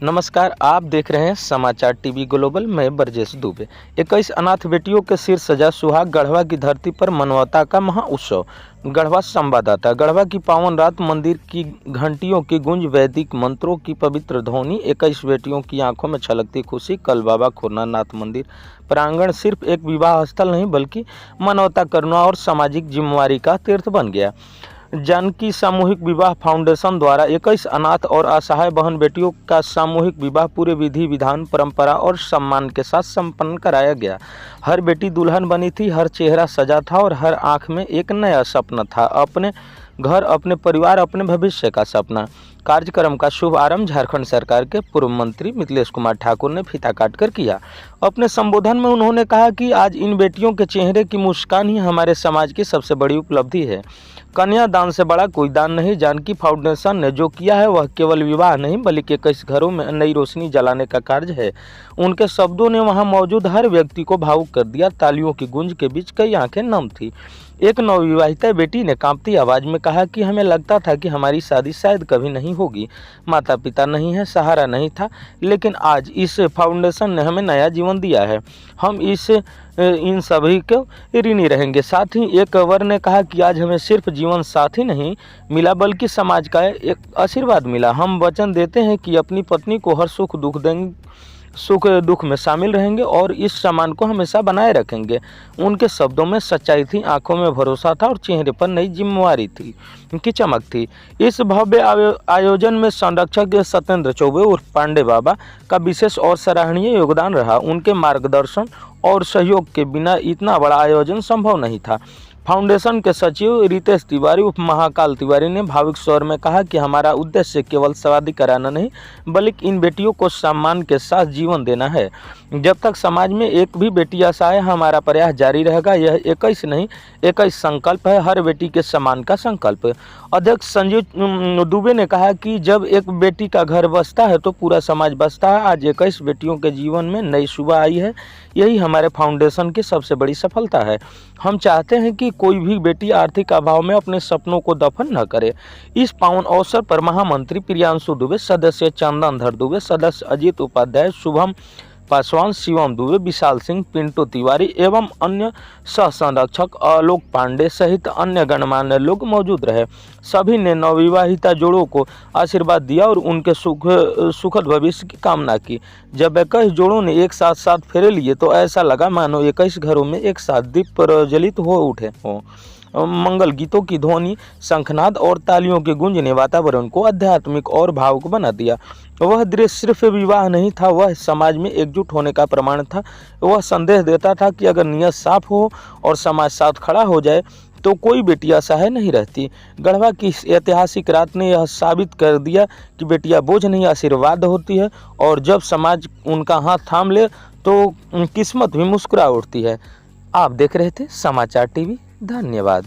नमस्कार, आप देख रहे हैं समाचार टीवी ग्लोबल। मैं ब्रजेश दुबे। 21 अनाथ बेटियों के सिर सजा सुहाग। गढ़वा की धरती पर मानवता का महाउत्सव। गढ़वा संवाददाता। गढ़वा की पावन रात, मंदिर की घंटियों की गूंज, वैदिक मंत्रों की पवित्र ध्वनि, 21 बेटियों की आंखों में छलकती खुशी। कल बाबा खोरनानाथ मंदिर प्रांगण सिर्फ एक विवाह स्थल नहीं बल्कि मानवता, करुणा और सामाजिक जिम्मेवारी का तीर्थ बन गया। जानकी सामूहिक विवाह फाउंडेशन द्वारा 21 अनाथ और असहाय बहन बेटियों का सामूहिक विवाह पूरे विधि विधान, परंपरा और सम्मान के साथ संपन्न कराया गया। हर बेटी दुल्हन बनी थी, हर चेहरा सजा था और हर आंख में एक नया सपना था। अपने घर, अपने परिवार, अपने भविष्य का सपना। कार्यक्रम का शुभ आरंभ झारखंड सरकार के पूर्व मंत्री मिथिलेश कुमार ठाकुर ने फीता काटकर किया। अपने संबोधन में उन्होंने कहा कि आज इन बेटियों के चेहरे की मुस्कान ही हमारे समाज की सबसे बड़ी उपलब्धि है। कन्या दान से बड़ा कोई दान नहीं। जानकी फाउंडेशन ने जो किया है वह केवल विवाह नहीं बल्कि 21 घरों में नई रोशनी जलाने का कार्य है। उनके शब्दों ने वहां मौजूद हर व्यक्ति को भावुक कर दिया। तालियों की गूंज के बीच कई आंखें नम थी। एक नवविवाहिता बेटी ने कांपती आवाज में कहा कि हमें लगता था कि हमारी शादी शायद कभी नहीं होगी। माता पिता नहीं है, सहारा नहीं था, लेकिन आज इस फाउंडेशन ने हमें नया जीवन दिया है। हम इन सभी को ऋणी रहेंगे। साथ ही एक वर ने कहा कि आज हमें सिर्फ जीवन साथी नहीं मिला बल्कि समाज का एक आशीर्वाद मिला। हम वचन देते हैं कि अपनी पत्नी को हर सुख दुख में शामिल रहेंगे और इस सम्मान को हमेशा बनाए रखेंगे। उनके शब्दों में सच्चाई थी, आंखों में भरोसा था और चेहरे पर नई जिम्मेवारी थी की चमक थी। इस भव्य आयोजन में संरक्षक सत्येंद्र चौबे उर्फ पांडे बाबा का विशेष और सराहनीय योगदान रहा। उनके मार्गदर्शन और सहयोग के बिना इतना बड़ा आयोजन संभव नहीं था। फाउंडेशन के सचिव रितेश तिवारी उर्फ महाकाल तिवारी ने भावुक स्वर में कहा कि हमारा उद्देश्य केवल शादी कराना नहीं बल्कि इन बेटियों को सम्मान के साथ जीवन देना है। जब तक समाज में एक भी बेटी असहाय है, हमारा प्रयास जारी रहेगा। यह 21 नहीं 21 संकल्प है, हर बेटी के सम्मान का संकल्प। अध्यक्ष संजीव दुबे ने कहा कि जब एक बेटी का घर बसता है तो पूरा समाज बसता है। आज 21 बेटियों के जीवन में नई सुबह आई है। यही हमारे फाउंडेशन की सबसे बड़ी सफलता है। हम चाहते हैं कि कोई भी बेटी आर्थिक अभाव में अपने सपनों को दफन न करे। इस पावन अवसर पर महामंत्री प्रियांशु दुबे, सदस्य चंदनधर दुबे, सदस्य अजीत उपाध्याय, शुभम पासवान, शिवम दुबे, विशाल सिंह, पिंटू तिवारी एवं अन्य सह संरक्षक आलोक पांडे सहित अन्य गणमान्य लोग मौजूद रहे। सभी ने नवविवाहिता जोड़ों को आशीर्वाद दिया और उनके सुखद भविष्य की कामना की। जब 21 जोड़ों ने एक साथ फेरे लिए तो ऐसा लगा मानो 21 घरों में एक साथ दीप प्रज्वलित हो उठे हों। मंगल गीतों की ध्वनि, शंखनाद और तालियों की गूंज ने वातावरण को आध्यात्मिक और भावुक बना दिया। वह दृश्य सिर्फ विवाह नहीं था, वह समाज में एकजुट होने का प्रमाण था। वह संदेश देता था कि अगर नियत साफ हो और समाज साथ खड़ा हो जाए तो कोई बेटियां असहाय नहीं रहती। गढ़वा की इस ऐतिहासिक रात ने यह साबित कर दिया कि बेटियां बोझ नहीं आशीर्वाद होती है और जब समाज उनका हाथ थाम ले तो किस्मत भी मुस्कुरा उठती है। आप देख रहे थे समाचार टीवी। धन्यवाद।